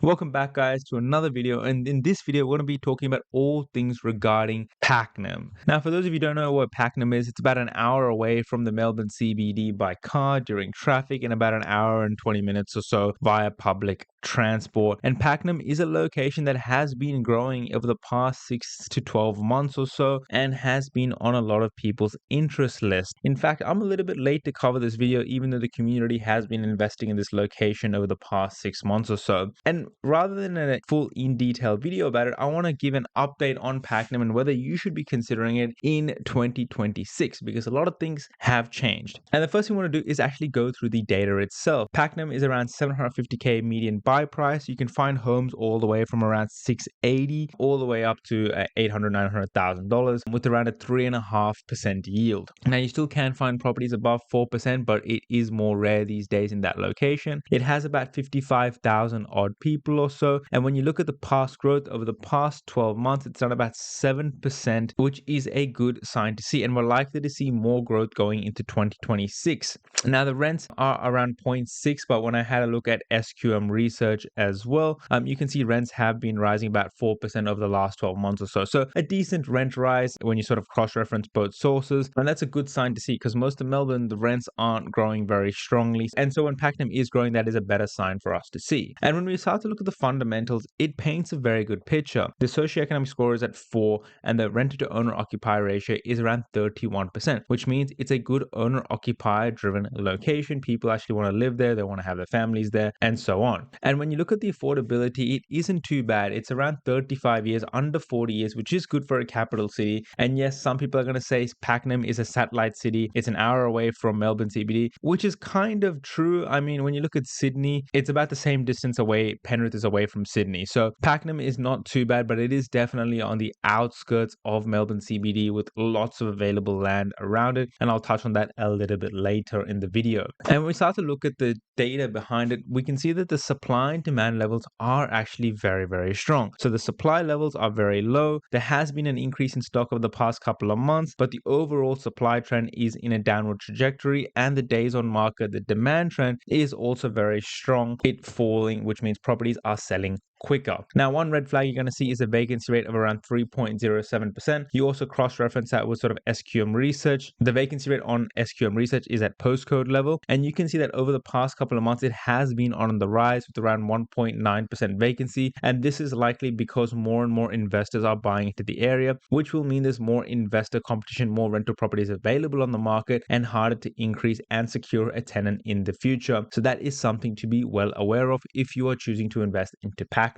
Welcome back, guys, to another video. And in this video, we're going to be talking about all things regarding Pakenham. Now, for those of you who don't know what Pakenham is, it's about an hour away from the Melbourne CBD by car during traffic and about an hour and 20 minutes or so via public transport. And Pakenham is a location that has been growing over the past 6 to 12 months or so and has been on a lot of people's interest list. In fact, I'm a little bit late to cover this video, even though the community has been investing in this location over the past 6 months or so. And rather than a full in-detail video about it, I want to give an update on Pakenham and whether you should be considering it in 2026, because a lot of things have changed. And the first thing we want to do is actually go through the data itself. Pakenham is around 750k median buy price. You can find homes all the way from around 680 all the way up to $800,000-$900,000 with around a 3.5% yield. Now, you still can find properties above 4%, but it is more rare these days in that location. It has about 55,000 odd people or so, and when you look at the past growth over the past 12 months, it's done about 7%, which is a good sign to see, and we're likely to see more growth going into 2026. Now, the rents are around 0.6, but when I had a look at SQM research as well, you can see rents have been rising about 4% over the last 12 months or so. So a decent rent rise when you sort of cross-reference both sources, and that's a good sign to see, because most of Melbourne, the rents aren't growing very strongly, and so when Pakenham is growing, that is a better sign for us to see. And when we start to look at the fundamentals, it paints a very good picture. The socioeconomic score is at 4, and the renter to owner occupier ratio is around 31%, which means it's a good owner occupier driven location. People actually want to live there, they want to have their families there, and so on. And when you look at the affordability, it isn't too bad. It's around 35 years, under 40 years, which is good for a capital city. And yes, some people are going to say Pakenham is a satellite city. It's an hour away from Melbourne CBD, which is kind of true. I mean, when you look at Sydney, it's about the same distance away. Penrith is away from Sydney. So Pakenham is not too bad, but it is definitely on the outskirts of Melbourne CBD with lots of available land around it. And I'll touch on that a little bit later in the video. And when we start to look at the data behind it, we can see that the supply and demand levels are actually very, very strong. So the supply levels are very low. There has been an increase in stock over the past couple of months, but the overall supply trend is in a downward trajectory, and the days on market, the demand trend is also very strong. It falling, which means properties are selling quicker. Now, one red flag you're going to see is a vacancy rate of around 3.07%. You also cross-reference that with sort of SQM research. The vacancy rate on SQM research is at postcode level, and you can see that over the past couple of months, it has been on the rise with around 1.9% vacancy, and this is likely because more and more investors are buying into the area, which will mean there's more investor competition, more rental properties available on the market, and harder to increase and secure a tenant in the future. So that is something to be well aware of if you are choosing to invest into Pakenham.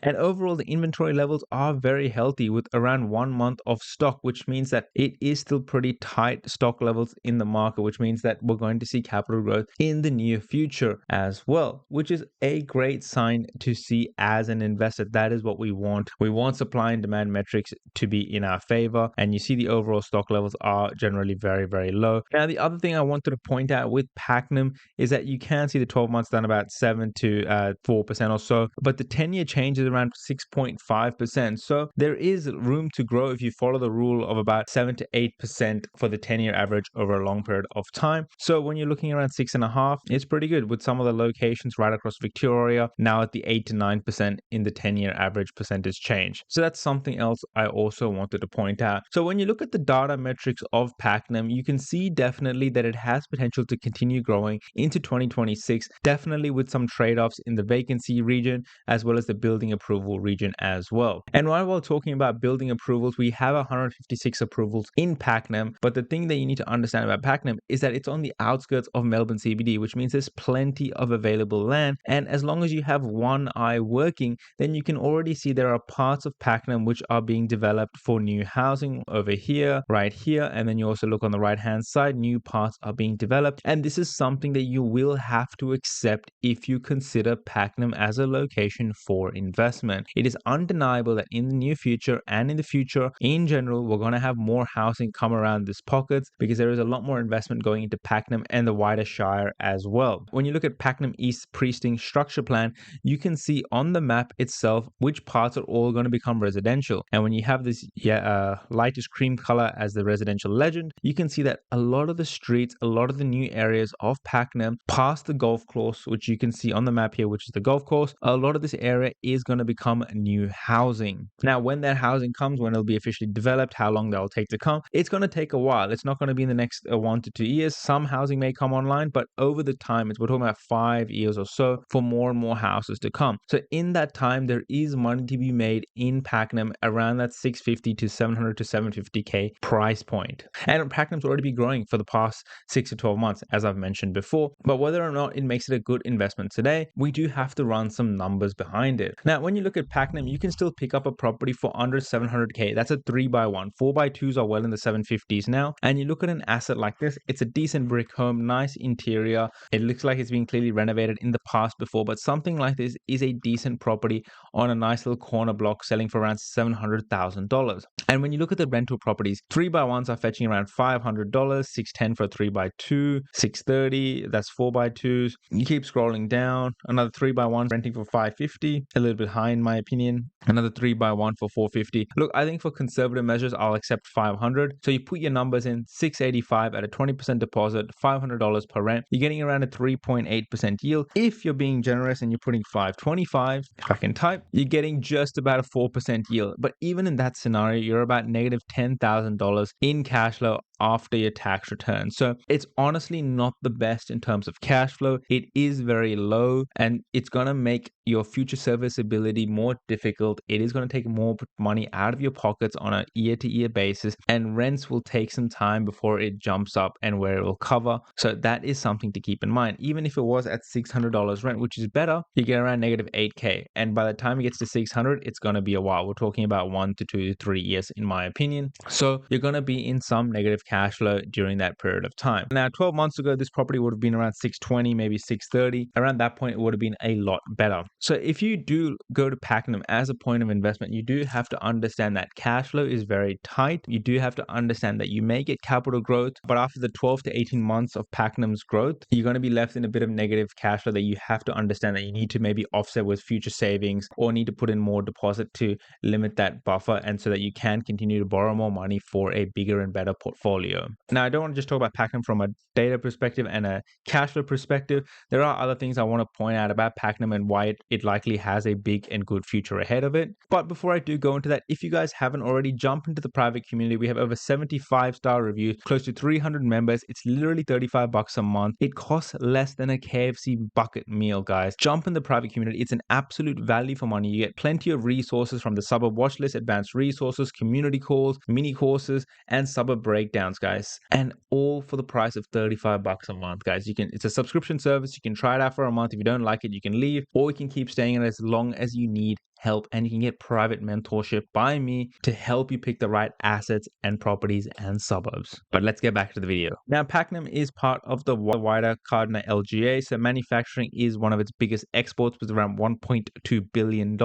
And overall, the inventory levels are very healthy with around 1 month of stock, which means that it is still pretty tight stock levels in the market, which means that we're going to see capital growth in the near future as well, which is a great sign to see as an investor. That is what we want. We want supply and demand metrics to be in our favor, and you see the overall stock levels are generally very, very low. Now, the other thing I wanted to point out with Pakenham is that you can see the 12 months down about 7 to 4% or so, but the 10-year change is around 6.5%. So there is room to grow if you follow the rule of about 7 to 8% for the 10-year average over a long period of time. So when you're looking around 6.5%, it's pretty good with some of the locations right across Victoria now at the 8 to 9% in the 10-year average percentage change. So that's something else I also wanted to point out. So when you look at the data metrics of Pakenham, you can see definitely that it has potential to continue growing into 2026, definitely with some trade-offs in the vacancy region as well as the building approval region as well. And while we're talking about building approvals, we have 156 approvals in Pakenham, but the thing that you need to understand about Pakenham is that it's on the outskirts of Melbourne CBD, which means there's plenty of available land, and as long as you have one eye working, then you can already see there are parts of Pakenham which are being developed for new housing over here, right here, and then you also look on the right hand side, new parts are being developed, and this is something that you will have to accept if you consider Pakenham as a location for investment. It is undeniable that in the near future and in the future in general, we're going to have more housing come around these pockets because there is a lot more investment going into Pakenham and the wider Shire as well. When you look at Pakenham East Precinct structure plan, you can see on the map itself which parts are all going to become residential. And when you have this lightish cream color as the residential legend, you can see that a lot of the streets, a lot of the new areas of Pakenham past the golf course, which you can see on the map here, which is the golf course, a lot of this area area is going to become new housing. Now, when that housing comes, when it'll be officially developed, how long that'll take to come, it's going to take a while. It's not going to be in the next 1 to 2 years. Some housing may come online, but over the time, we're talking about 5 years or so for more and more houses to come. So in that time, there is money to be made in Pakenham around that 650 to 700 to 750k price point. And Pakenham's already been growing for the past 6 to 12 months, as I've mentioned before. But whether or not it makes it a good investment today, we do have to run some numbers behind it. Now, when you look at Pakenham, you can still pick up a property for under 700k. That's a 3x1. 4x2s are well in the 750s now. And you look at an asset like this, it's a decent brick home, nice interior. It looks like it's been clearly renovated in the past before, but something like this is a decent property on a nice little corner block selling for around $700,000. And when you look at the rental properties, 3x1s are fetching around $500, 610 for a 3x2, 630, that's 4x2s. You keep scrolling down, another 3x1 renting for 550, a little bit high in my opinion. Another 3x1 for 450. Look, I think for conservative measures, I'll accept 500. So you put your numbers in, 685 at a 20% deposit, $500 per rent. You're getting around a 3.8% yield. If you're being generous and you're putting 525, if I can type, you're getting just about a 4% yield. But even in that scenario, you're about negative $10,000 in cash flow after your tax return. So it's honestly not the best in terms of cash flow. It is very low and it's going to make your future serviceability more difficult. It is going to take more money out of your pockets on a year-to-year basis, and rents will take some time before it jumps up and where it will cover. So that is something to keep in mind. Even if it was at $600 rent, which is better, you get around negative 8k. And by the time it gets to 600, it's going to be a while. We're talking about 1 to 2 to 3 years in my opinion. So you're going to be in some negative cash flow during that period of time. Now, 12 months ago, this property would have been around 620, maybe 630. Around that point, it would have been a lot better. So if you do go to Pakenham as a point of investment, you do have to understand that cash flow is very tight. You do have to understand that you may get capital growth, but after the 12 to 18 months of Pakenham's growth, you're going to be left in a bit of negative cash flow that you have to understand that you need to maybe offset with future savings or need to put in more deposit to limit that buffer and so that you can continue to borrow more money for a bigger and better portfolio. Now, I don't want to just talk about Pakenham from a data perspective and a cash flow perspective. There are other things I want to point out about Pakenham and why it likely has a big and good future ahead of it. But before I do go into that, if you guys haven't already, jump into the private community. We have over 75-star reviews, close to 300 members. It's literally $35 a month. It costs less than a KFC bucket meal, guys. Jump in the private community. It's an absolute value for money. You get plenty of resources from the suburb watch list, advanced resources, community calls, mini courses, and suburb breakdowns, guys. And all for the price of $35 a month, guys. It's a subscription service. You can try it out for a month. If you don't like it, you can leave, or you can keep staying in it as long as you need help, and you can get private mentorship by me to help you pick the right assets and properties and suburbs. But let's get back to the video. Now, Pakenham is part of the wider Cardinal LGA, so manufacturing is one of its biggest exports with around $1.2 billion.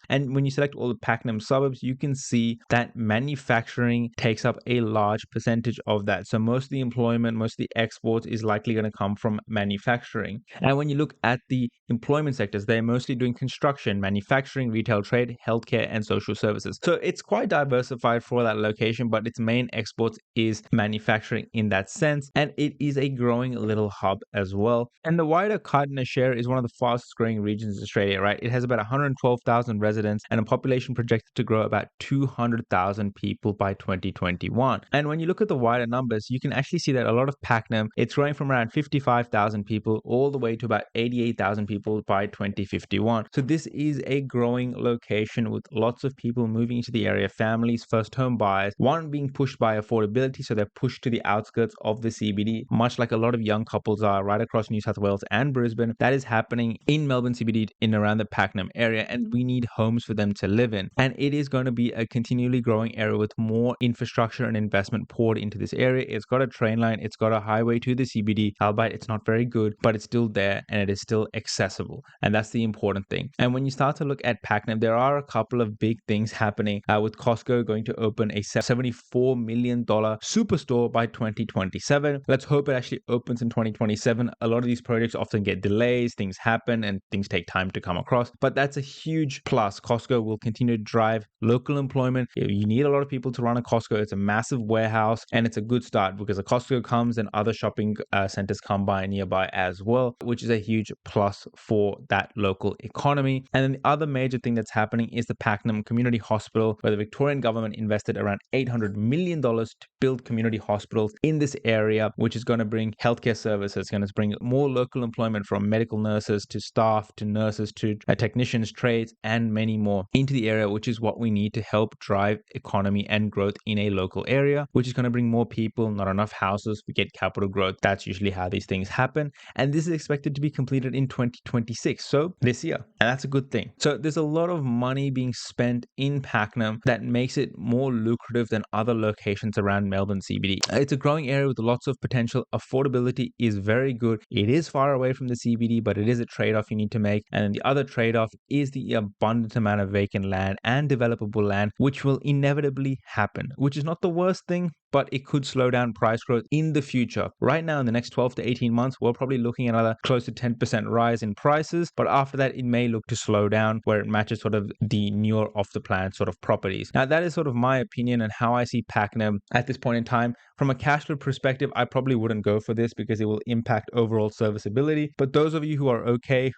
And when you select all the Pakenham suburbs, you can see that manufacturing takes up a large percentage of that. So most of the employment, most of the exports is likely going to come from manufacturing. And when you look at the employment sectors, they're mostly doing construction, manufacturing, retail trade, healthcare, and social services. So it's quite diversified for that location, but its main exports is manufacturing in that sense, and it is a growing little hub as well. And the wider Cardinal share is one of the fastest growing regions in Australia, right? It has about 112,000 residents and a population projected to grow about 200,000 people by 2021. And when you look at the wider numbers, you can actually see that a lot of Pakenham, it's growing from around 55,000 people all the way to about 88,000 people by 2051. So this is a growing location with lots of people moving into the area, families, first home buyers, one being pushed by affordability, so they're pushed to the outskirts of the CBD, much like a lot of young couples are right across New South Wales and Brisbane. That is happening in Melbourne CBD in around the Pakenham area, and we need homes for them to live in. And it is going to be a continually growing area with more infrastructure and investment poured into this area. It's got a train line, it's got a highway to the CBD, albeit it's not very good, but it's still there and it is still accessible. And that's the important thing. And when you start to look at Pakenham, Pakenham, there are a couple of big things happening with Costco going to open a $74 million superstore by 2027. Let's hope it actually opens in 2027. A lot of these projects often get delays, things happen, and things take time to come across. But that's a huge plus. Costco will continue to drive local employment. You need a lot of people to run a Costco. It's a massive warehouse, and it's a good start because a Costco comes and other shopping centers come by nearby as well, which is a huge plus for that local economy. And then the other major thing that's happening is the Pakenham Community Hospital, where the Victorian government invested around $800 million to build community hospitals in this area, which is going to bring healthcare services, going to bring more local employment from medical nurses to staff to nurses to technicians, trades, and many more into the area, which is what we need to help drive economy and growth in a local area, which is going to bring more people, not enough houses, we get capital growth. That's usually how these things happen. And this is expected to be completed in 2026, so this year. And that's a good thing. So there's a lot of money being spent in Pakenham that makes it more lucrative than other locations around Melbourne CBD. It's a growing area with lots of potential. Affordability is very good. It is far away from the CBD, but it is a trade-off you need to make. And then the other trade-off is the abundant amount of vacant land and developable land, which will inevitably happen, which is not the worst thing, but it could slow down price growth in the future. Right now, in the next 12 to 18 months, we're probably looking at another close to 10% rise in prices, but after that, it may look to slow down where it matches sort of the newer off-the-plan sort of properties. Now, that is sort of my opinion and how I see Pakenham at this point in time. From a cash flow perspective, I probably wouldn't go for this because it will impact overall serviceability. But those of you who are okay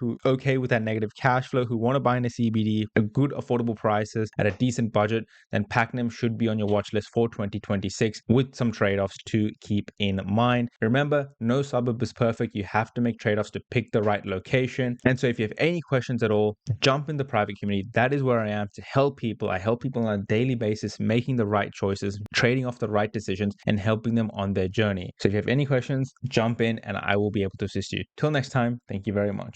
with that negative cash flow, who want to buy in a CBD, a good affordable prices at a decent budget, then Pakenham should be on your watch list for 2026 with some trade-offs to keep in mind. Remember, no suburb is perfect. You have to make trade-offs to pick the right location. And so if you have any questions at all, jump in the private community. That is where I am to help people. I help people on a daily basis making the right choices, trading off the right decisions, and helping them on their journey. So if you have any questions, jump in and I will be able to assist you. Till next time, thank you very much.